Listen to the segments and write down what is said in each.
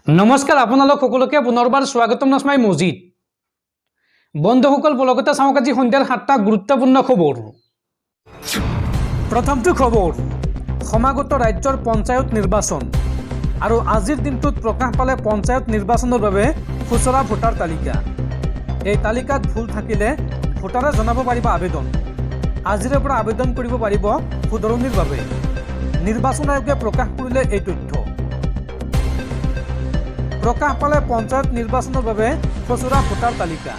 নমস্কাৰ আপোনালোক সকলোকে পুনৰবাৰ স্বাগতম নাছমাই মজিদ বন্ধুসকল বলগতে চাওক আজি সন্ধিয়াৰ 7টা গুৰুত্বপূৰ্ণ খবৰ। প্ৰথমটো খবৰ, সমাগত ৰাজ্যৰ পঞ্চায়ত নিৰ্বাচন আৰু আজিৰ দিনটোত প্ৰকাশ পালে পঞ্চায়ত নিৰ্বাচনৰ বাবে খুচৰা ভোটাৰ তালিকা। এই তালিকাত ভুল থাকিলে ভোটাৰে জনাব পাৰিব আবেদন। আজিৰে পৰা আবেদন কৰিব পাৰিব শুধৰণিৰ বাবে। নিৰ্বাচন আয়োগে প্ৰকাশ কৰিলে এই তথ্য। প্ৰকাশ পালে পঞ্চায়ত নিৰ্বাচনৰ বাবে খুচৰা ভোটাৰ তালিকা।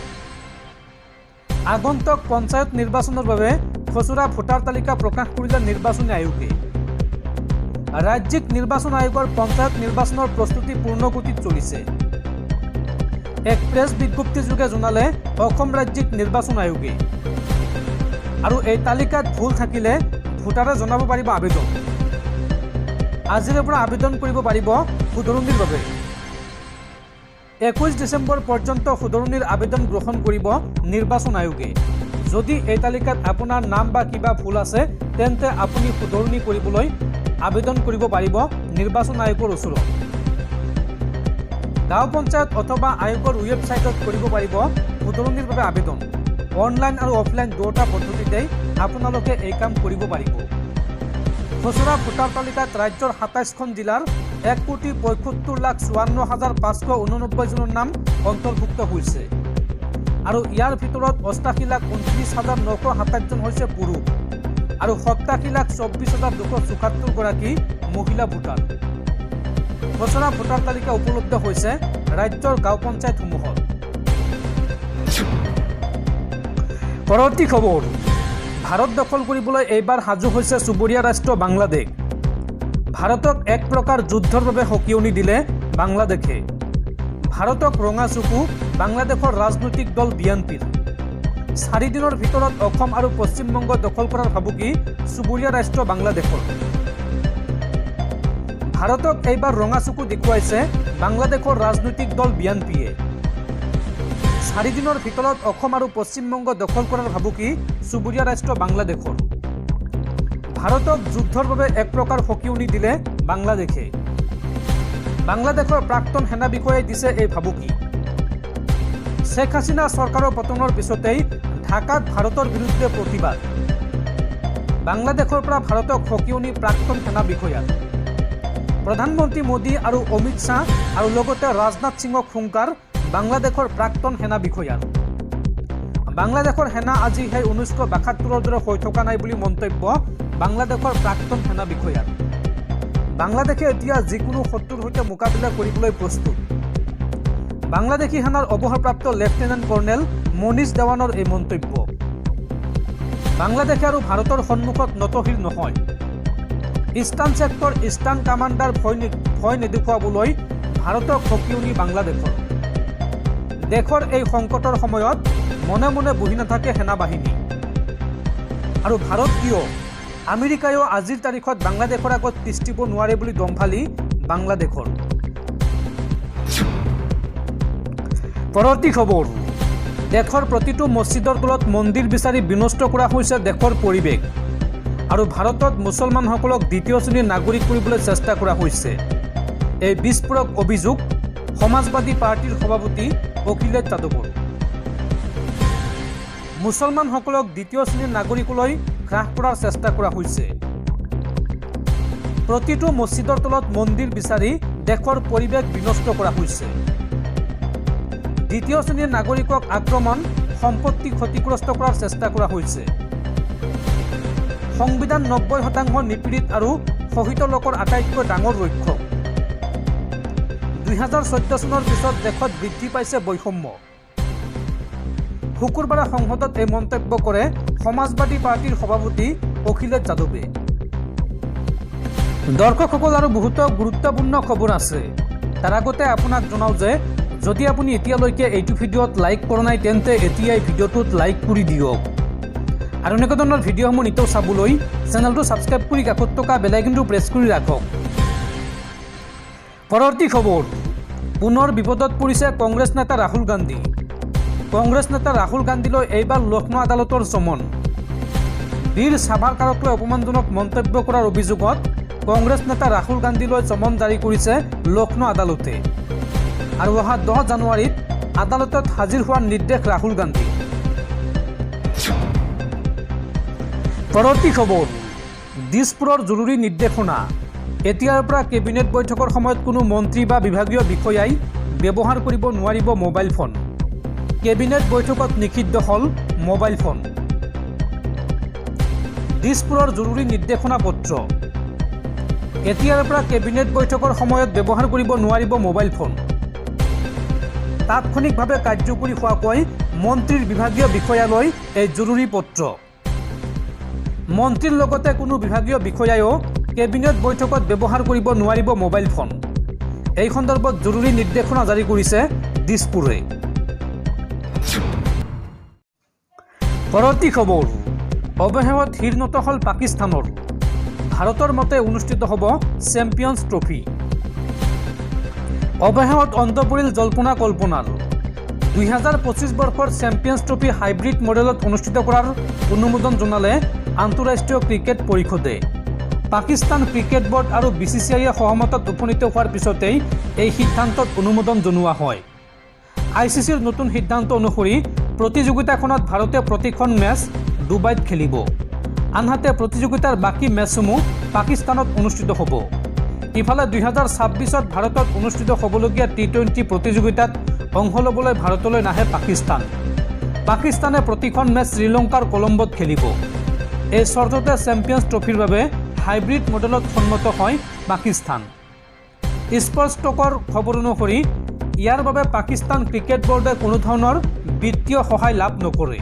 আগন্তুক পঞ্চায়ত নিৰ্বাচনৰ বাবে খুচৰা ভোটাৰ তালিকা প্ৰকাশ কৰিলে নিৰ্বাচনী আয়োগে। ৰাজ্যিক নিৰ্বাচন আয়োগৰ পঞ্চায়ত নিৰ্বাচনৰ প্ৰস্তুতি পূৰ্ণগতিত চলিছে। এক প্ৰেছ বিজ্ঞপ্তিযোগে জনালে অসম ৰাজ্যিক নিৰ্বাচন আয়োগে। আৰু এই তালিকাত ভুল থাকিলে ভোটাৰে জনাব পাৰিব আবেদন। আজিৰে পৰা আবেদন কৰিব পাৰিব শুধৰণিৰ বাবে। 21 ডিচেম্বৰ পৰ্যন্ত শুধৰণিৰ আবেদন গ্ৰহণ কৰিব নিৰ্বাচন আয়োগে। যদি এই তালিকাত আপোনাৰ নাম বা কিবা ভুল আছে তেন্তে আপুনি শুধৰণি কৰিবলৈ আবেদন কৰিব পাৰিব নিৰ্বাচন আয়োগৰ ওচৰত। গাঁও পঞ্চায়ত অথবা আয়োগৰ ৱেবছাইটত কৰিব পাৰিব শুধৰণিৰ বাবে আবেদন। অনলাইন আৰু অফলাইন দুয়োটা পদ্ধতিতেই আপোনালোকে এই কাম কৰিব পাৰিব। খুচৰা ভোটাৰ তালিকাত ৰাজ্যৰ 27খন জিলাৰ 1,75,54,589 জনৰ নাম অন্তৰ্ভুক্ত হৈছে আৰু ইয়াৰ ভিতৰত 88,29,927 জন হৈছে পুৰুষ আৰু 87,24,274 গৰাকী মহিলা ভোটাৰ। খুচৰা ভোটাৰ তালিকা উপলব্ধ হৈছে ৰাজ্যৰ গাঁও পঞ্চায়তসমূহত। পৰৱৰ্তী খবৰ, ভাৰত দখল কৰিবলৈ এইবাৰ সাজু হৈছে চুবুৰীয়া ৰাষ্ট্ৰ বাংলাদেশ। ভাৰতক এক প্ৰকাৰ যুদ্ধৰ বাবে সকীয়নি দিলে বাংলাদেশে। ভাৰতক ৰঙা চকু বাংলাদেশৰ ৰাজনৈতিক দল বিএনপিৰ। 4 দিনৰ ভিতৰত অসম আৰু পশ্চিমবংগ দখল কৰাৰ ভাবুকি চুবুৰীয়া ৰাষ্ট্ৰ বাংলাদেশৰ। ভাৰতক এইবাৰ ৰঙা চকু দেখুৱাইছে বাংলাদেশৰ ৰাজনৈতিক দল বিএনপিয়ে। 4 দিনৰ ভিতৰত অসম আৰু পশ্চিমবংগ দখল কৰাৰ ভাবুকি চুবুৰীয়া ৰাষ্ট্ৰ বাংলাদেশৰ। ভাৰতক যুদ্ধৰ বাবে এক প্ৰকাৰ সকীয়নি দিলে বাংলাদেশে। বাংলাদেশৰ প্ৰাক্তন সেনা বিষয়াই দিছে এই ভাবুকি। শ্বেখ হাছিনা চৰকাৰৰ পতনৰ পিছতেই ঢাকাত ভাৰতৰ বিৰুদ্ধে প্ৰতিবাদ। বাংলাদেশৰ পৰা ভাৰতক সকীয়নি প্ৰাক্তন সেনা বিষয়া। প্ৰধানমন্ত্ৰী মোদী আৰু অমিত শ্বাহ আৰু লগতে ৰাজনাথ সিঙক হুংকাৰ বাংলাদেশৰ প্ৰাক্তন সেনা বিষয়াৰ। বাংলাদেশৰ সেনা আজি সেই 1972ৰ দৰে হৈ থকা নাই বুলি মন্তব্য বাংলাদেশৰ প্ৰাক্তন সেনা বিষয়াৰ। বাংলাদেশে এতিয়া যিকোনো শত্ৰুৰ সৈতে মোকাবিলা কৰিবলৈ প্ৰস্তুত। বাংলাদেশী সেনাৰ অৱসৰপ্ৰাপ্ত লেফটেনেণ্ট কৰ্ণেল মনীষ দেৱানৰ এই মন্তব্য। বাংলাদেশে আৰু ভাৰতৰ সন্মুখত নতশিৰ নহয়। ইষ্টাৰ্ণ ছেক্টৰ ইষ্টাৰ্ণ কামাণ্ডাৰ ভয় নেদেখুৱাবলৈ ভাৰতক সকীয়নি বাংলাদেশৰ। দেশৰ এই সংকটৰ সময়ত মনে মনে বহি নাথাকে সেনাবাহিনী। আৰু ভাৰত কিয় আমেৰিকায়ো আজিৰ তাৰিখত বাংলাদেশৰ আগত তিষ্ঠিব নোৱাৰে বুলি দম্ভালি বাংলাদেশৰ। পৰৱৰ্তী খবৰ, দেশৰ প্ৰতিটো মছজিদৰ তলত মন্দিৰ বিচাৰি বিনষ্ট কৰা হৈছে দেশৰ পৰিৱেশ আৰু ভাৰতত মুছলমানসকলক দ্বিতীয় শ্ৰেণীৰ নাগৰিক কৰিবলৈ চেষ্টা কৰা হৈছে। এই বিস্ফোৰক অভিযোগ সমাজবাদী পাৰ্টিৰ সভাপতি অখিলেশ যাদৱৰ। মুছলমানসকলক দ্বিতীয় শ্ৰেণীৰ নাগৰিকলৈ হ্ৰাস কৰাৰ চেষ্টা কৰা হৈছে। প্ৰতিটো মছজিদৰ তলত মন্দিৰ বিচাৰি দেশৰ পৰিৱেশ বিনষ্ট কৰা হৈছে। দ্বিতীয় শ্ৰেণীৰ নাগৰিকক আক্ৰমণ, সম্পত্তি ক্ষতিগ্ৰস্ত কৰাৰ চেষ্টা কৰা হৈছে। সংবিধান 90% নিপীড়িত আৰু শোষিত লোকৰ আটাইতকৈ ডাঙৰ ৰক্ষক। 2014 চনৰ পিছত দেশত বৃদ্ধি পাইছে বৈষম্য। শুকুৰবাৰে সংসদত এই মন্তব্য কৰে সমাজবাদী পাৰ্টিৰ সভাপতি অখিলেশ যাদৱে। দৰ্শকসকল, আৰু বহুতো গুৰুত্বপূৰ্ণ খবৰ আছে। তাৰ আগতে আপোনাক জনাওঁ যে যদি আপুনি এতিয়ালৈকে এইটো ভিডিঅ'ত লাইক কৰা নাই তেন্তে এতিয়াই ভিডিঅ'টোত লাইক কৰি দিয়ক আৰু এনেকুৱা ধৰণৰ ভিডিঅ'সমূহ নিতৌ চাবলৈ চেনেলটো ছাবস্ক্ৰাইব কৰি কাষত থকা বেল আইকনটো প্ৰেছ কৰি ৰাখক। পৰৱৰ্তী খবৰ, পুনৰ বিপদত পৰিছে কংগ্ৰেছ নেতা ৰাহুল গান্ধী। কংগ্ৰেছ নেতা ৰাহুল গান্ধীলৈ এইবাৰ লক্ষ্ণৌ আদালতৰ চমন। বীৰ সাভাৰকাৰক লৈ অপমানজনক মন্তব্য কৰাৰ অভিযোগত কংগ্ৰেছ নেতা ৰাহুল গান্ধীলৈ চমন জাৰি কৰিছে লক্ষ্ণৌ আদালতে। আৰু অহা 10 জানুৱাৰীত আদালতত হাজিৰ হোৱাৰ নিৰ্দেশ ৰাহুল গান্ধী। পৰৱৰ্তী খবৰ, দিছপুৰৰ জৰুৰী নিৰ্দেশনা। এতিয়াৰ পৰা কেবিনেট বৈঠকৰ সময়ত কোনো মন্ত্ৰী বা বিভাগীয় বিষয়াই ব্যৱহাৰ কৰিব নোৱাৰিব মোবাইল ফোন। কেবিনেট বৈঠকত নিষিদ্ধ হ'ল মোবাইল ফোন। দিছপুৰৰ জৰুৰী নিৰ্দেশনা পত্ৰ। এতিয়াৰ পৰা কেবিনেট বৈঠকৰ সময়ত ব্যৱহাৰ কৰিব নোৱাৰিব মোবাইল ফোন। তাৎক্ষণিকভাৱে কাৰ্যকৰী হোৱাকৈ মন্ত্ৰীৰ বিভাগীয় বিষয়ালৈ এই জৰুৰী পত্ৰ। মন্ত্ৰীৰ লগতে কোনো বিভাগীয় বিষয়ায়ো কেবিনেট বৈঠকত ব্যৱহাৰ কৰিব নোৱাৰিব মোবাইল ফোন। এই সন্দৰ্ভত জৰুৰী নিৰ্দেশনা জাৰি কৰিছে দিছপুৰে। পৰৱৰ্তী খবৰ, অৱশেষত হীৰনত হ'ল পাকিস্তানৰ। ভাৰতৰ মতে অনুষ্ঠিত হ'ব চেম্পিয়ন্ছ ট্ৰফি। অৱশেষত অন্ত পৰিল জল্পনা কল্পনাৰ। 2025 বৰ্ষৰ চেম্পিয়ন্ছ ট্ৰফি হাইব্ৰিড মডেলত অনুষ্ঠিত কৰাৰ অনুমোদন জনালে আন্তঃৰাষ্ট্ৰীয় ক্ৰিকেট পৰিষদে। পাকিস্তান ক্ৰিকেট বোৰ্ড আৰু BCCIয়ে সহমতত উপনীত হোৱাৰ পিছতেই এই সিদ্ধান্তত অনুমোদন জনোৱা হয়। ICCৰ নতুন সিদ্ধান্ত অনুসৰি প্ৰতিযোগিতাখনত ভাৰতে প্ৰতিখন মেচ ডুবাইত খেলিব। আনহাতে প্ৰতিযোগিতাৰ বাকী মেচসমূহ পাকিস্তানত অনুষ্ঠিত হ'ব। ইফালে 2026ত ভাৰতত অনুষ্ঠিত হ'বলগীয়া T20 প্ৰতিযোগিতাত অংশ ল'বলৈ ভাৰতলৈ নাহে পাকিস্তান। পাকিস্তানে প্ৰতিখন মেচ শ্ৰীলংকাৰ কলম্বোত খেলিব। এই চৰ্ততে চেম্পিয়ন্ছ ট্ৰফিৰ বাবে হাইব্ৰিড মডেলত সন্মত হয় পাকিস্তান। স্পৰ্টছ টকৰ খবৰ অনুসৰি ইয়াৰ বাবে পাকিস্তান ক্ৰিকেট বোৰ্ডে কোনো ধৰণৰ বিত্তীয় সহায় লাভ নকৰে।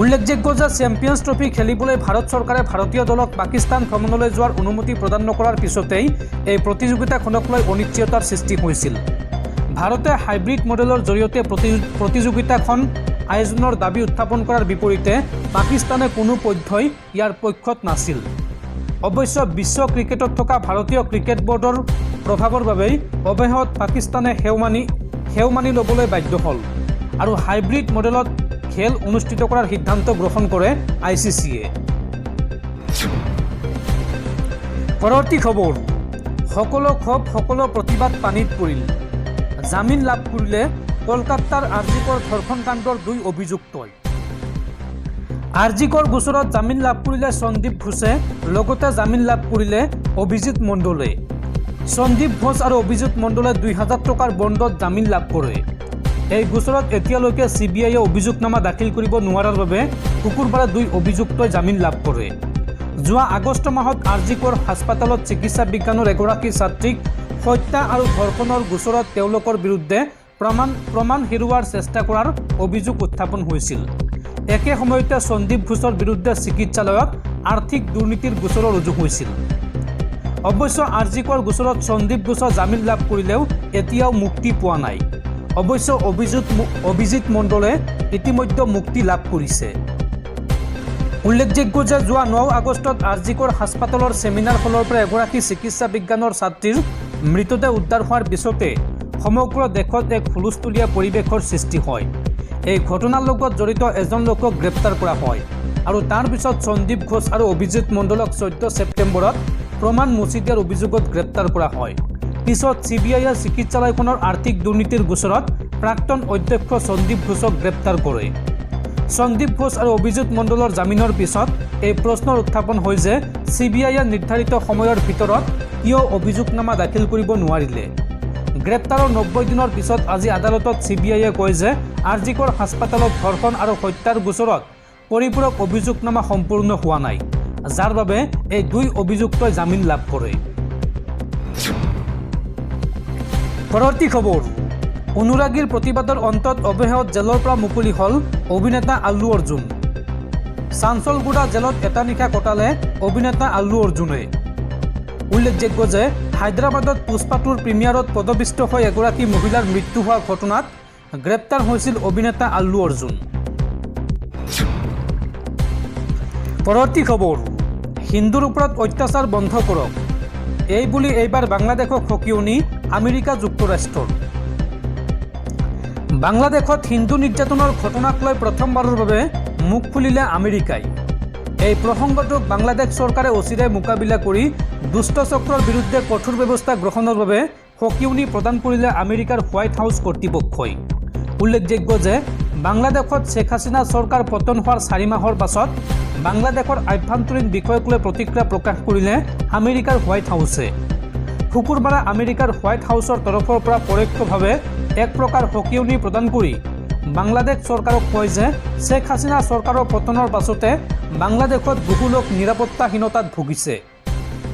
উল্লেখযোগ্য যে চেম্পিয়ন্ছ ট্ৰফি খেলিবলৈ ভাৰত চৰকাৰে ভাৰতীয় দলক পাকিস্তান ভ্ৰমণলৈ যোৱাৰ অনুমতি প্ৰদান নকৰাৰ পিছতেই এই প্ৰতিযোগিতাখনক লৈ অনিশ্চয়তাৰ সৃষ্টি হৈছিল। ভাৰতে হাইব্ৰিড মডেলৰ জৰিয়তে প্ৰতিযোগিতাখন আয়োজনৰ দাবী উত্থাপন কৰাৰ বিপৰীতে পাকিস্তানে কোনো পধ্যই ইয়াৰ পক্ষত নাছিল। অৱশ্য বিশ্ব ক্ৰিকেটত থকা ভাৰতীয় ক্ৰিকেট বোৰ্ডৰ প্ৰভাৱৰ বাবেই অৱশেষত পাকিস্তানে সেও মানি ল'বলৈ বাধ্য হ'ল আৰু হাইব্ৰিড মডেলত খেল অনুষ্ঠিত কৰাৰ সিদ্ধান্ত গ্ৰহণ কৰে ICCয়ে। পৰৱৰ্তী খবৰ, সকলো ক্ষোভ সকলো প্ৰতিবাদ পানীত পৰিল। জামিন লাভ কৰিলে কলকাতাৰ আৰজিকৰ ধৰ্ষণ কাণ্ডৰ 2 অভিযুক্তই। আৰজিকৰ গোচৰত জামিন লাভ কৰিলে সন্দীপ ঘোষে, লগতে জামিন লাভ কৰিলে অভিজিৎ মণ্ডলে। সন্দীপ ঘোষ আৰু অভিজিৎ মণ্ডলে 2000 টকাৰ বণ্ডত জামিন লাভ কৰে। এই গোচৰত এতিয়ালৈকে CBIয়ে অভিযোগনামা দাখিল কৰিব নোৱাৰাৰ বাবে শুকুৰবাৰে 2 অভিযুক্তই জামিন লাভ কৰে। যোৱা আগষ্ট মাহত আৰজিকৰ হাস্পতালত চিকিৎসা বিজ্ঞানৰ এগৰাকী ছাত্ৰীক হত্যা আৰু ধৰ্ষণৰ গোচৰত তেওঁলোকৰ বিৰুদ্ধে প্ৰমাণ হেৰুওৱাৰ চেষ্টা কৰাৰ অভিযোগ উত্থাপন হৈছিল। একে সময়তে সন্দীপ ঘোষৰ বিৰুদ্ধে চিকিৎসালয়ত আৰ্থিক দুৰ্নীতিৰ গোচৰো ৰুজু হৈছিল। অৱশ্য আৰজিকৰ গোচৰত সন্দীপ ঘোষে জামিন লাভ কৰিলেও এতিয়াও মুক্তি পোৱা নাই। অৱশ্য অভিজিৎ মণ্ডলে ইতিমধ্যে মুক্তি লাভ কৰিছে। উল্লেখযোগ্য যে যোৱা 9 আগষ্টত আৰজিকৰ হাস্পতালৰ ছেমিনাৰ হলৰ পৰা এগৰাকী চিকিৎসা বিজ্ঞানৰ ছাত্ৰীৰ মৃতদেহ উদ্ধাৰ হোৱাৰ পিছতে সমগ্ৰ দেশত এক হুলস্থুলীয়া পৰিৱেশৰ সৃষ্টি হয়। এই ঘটনাৰ লগত জড়িত এজন লোকক গ্ৰেপ্তাৰ কৰা হয় আৰু তাৰ পিছত সন্দীপ ঘোষ আৰু অভিজিৎ মণ্ডলক 14 ছেপ্টেম্বৰত প্ৰমাণ মচি দিয়াৰ অভিযোগত গ্ৰেপ্তাৰ কৰা হয়। পিছত CBIয়ে চিকিৎসালয়খনৰ আৰ্থিক দুৰ্নীতিৰ গোচৰত প্ৰাক্তন অধ্যক্ষ সন্দীপ ঘোষক গ্ৰেপ্তাৰ কৰে। সন্দীপ ঘোষ আৰু অভিজিৎ মণ্ডলৰ জামিনৰ পিছত এই প্ৰশ্নৰ উত্থাপন হয় যে CBIয়ে নিৰ্ধাৰিত সময়ৰ ভিতৰত কিয় অভিযোগনামা দাখিল কৰিব নোৱাৰিলে। গ্ৰেপ্তাৰৰ 90 দিনৰ পিছত আজি আদালতত CBIয়ে কয় যে আৰজিকৰ হাস্পতালত ধৰ্ষণ আৰু হত্যাৰ গোচৰত পৰিপূৰক অভিযোগনামা সম্পূৰ্ণ হোৱা নাই, যাৰ বাবে এই 2 অভিযুক্তই জামিন লাভ কৰে। পৰৱৰ্তী খবৰ, অনুৰাগীৰ প্ৰতিবাদৰ অন্তত অৱশেষত জেলৰ পৰা মুকলি হ'ল অভিনেতা আল্লু অৰ্জুন। চাঞ্চলগুড়া জেলত এটা নিশা কটালে অভিনেতা আল্লু অৰ্জুনে। উল্লেখযোগ্য যে হায়দৰাবাদত পুষ্পা 2ৰ প্ৰিমিয়াৰত পদপিষ্ট হৈ এগৰাকী মহিলাৰ মৃত্যু হোৱা ঘটনাত গ্ৰেপ্তাৰ হৈছিল অভিনেতা আল্লু অৰ্জুন। পৰৱৰ্তী খবৰ, হিন্দুৰ ওপৰত অত্যাচাৰ বন্ধ কৰক, এই বুলি এইবাৰ বাংলাদেশক সকিয়নি আমেৰিকা যুক্তৰাষ্ট্ৰৰ। বাংলাদেশত হিন্দু নিৰ্যাতনৰ ঘটনাক লৈ প্ৰথমবাৰৰ বাবে মুখ খুলিলে আমেৰিকাই। এই প্ৰসংগটোক বাংলাদেশ চৰকাৰে অচিৰে মোকাবিলা কৰি দুষ্ট চক্ৰৰ বিৰুদ্ধে কঠোৰ ব্যৱস্থা গ্ৰহণৰ বাবে সকিউনি প্ৰদান কৰিলে আমেৰিকাৰ হোৱাইট হাউচ কৰ্তৃপক্ষই। উল্লেখযোগ্য যে বাংলাদেশত শেখ হাছিনা চৰকাৰ পতন হোৱাৰ 4 মাহৰ পাছত বাংলাদেশৰ আভ্যন্তৰীণ বিষয়ক লৈ প্ৰতিক্ৰিয়া প্ৰকাশ কৰিলে আমেৰিকাৰ হোৱাইট হাউচে। শুকুৰবাৰে আমেৰিকাৰ হোৱাইট হাউচৰ তৰফৰ পৰা পৰোক্ষভাৱে এক প্ৰকাৰ সকিউনি প্ৰদান কৰি বাংলাদেশ চৰকাৰক কয় যে শেখ হাছিনা চৰকাৰৰ পতনৰ পাছতে বাংলাদেশত বহু লোক নিৰাপত্তাহীনতাত ভুগিছে।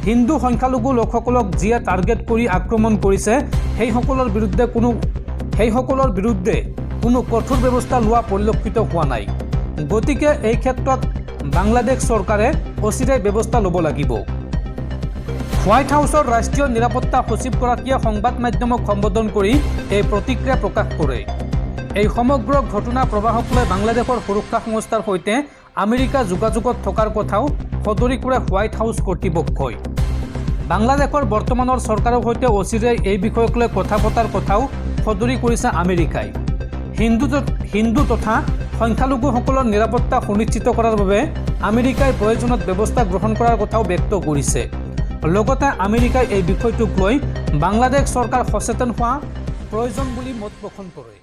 হিন্দু সংখ্যালঘু লোকসকলক যিয়ে টাৰ্গেট কৰি আক্ৰমণ কৰিছে সেইসকলৰ বিৰুদ্ধে কোনো কঠোৰ ব্যৱস্থা লোৱা পৰিলক্ষিত হোৱা নাই। গতিকে এই ক্ষেত্ৰত বাংলাদেশ চৰকাৰে অচিৰেই ব্যৱস্থা ল'ব লাগিব। হোৱাইট হাউচৰ ৰাষ্ট্ৰীয় নিৰাপত্তা সচিবগৰাকীয়ে সংবাদ মাধ্যমক সম্বোধন কৰি এই প্ৰতিক্ৰিয়া প্ৰকাশ কৰে। এই সমগ্ৰ ঘটনা প্ৰবাহক লৈ বাংলাদেশৰ সুৰক্ষা সংস্থাৰ সৈতে আমেৰিকা যোগাযোগত থকাৰ কথাও সদৰি কৰে হোৱাইট হাউচ কৰ্তৃপক্ষই। বাংলাদেশৰ বৰ্তমানৰ চৰকাৰৰ সৈতে অচিৰেই এই বিষয়ক লৈ কথা পতাৰ কথাও সদৰি কৰিছে আমেৰিকাই। হিন্দু তথা সংখ্যালঘুসকলৰ নিৰাপত্তা সুনিশ্চিত কৰাৰ বাবে আমেৰিকাই প্ৰয়োজনত ব্যৱস্থা গ্ৰহণ কৰাৰ কথাও ব্যক্ত কৰিছে। লগতে আমেৰিকাই এই বিষয়টোক লৈ বাংলাদেশ চৰকাৰ সচেতন হোৱা প্ৰয়োজন বুলি মত পোষণ কৰে।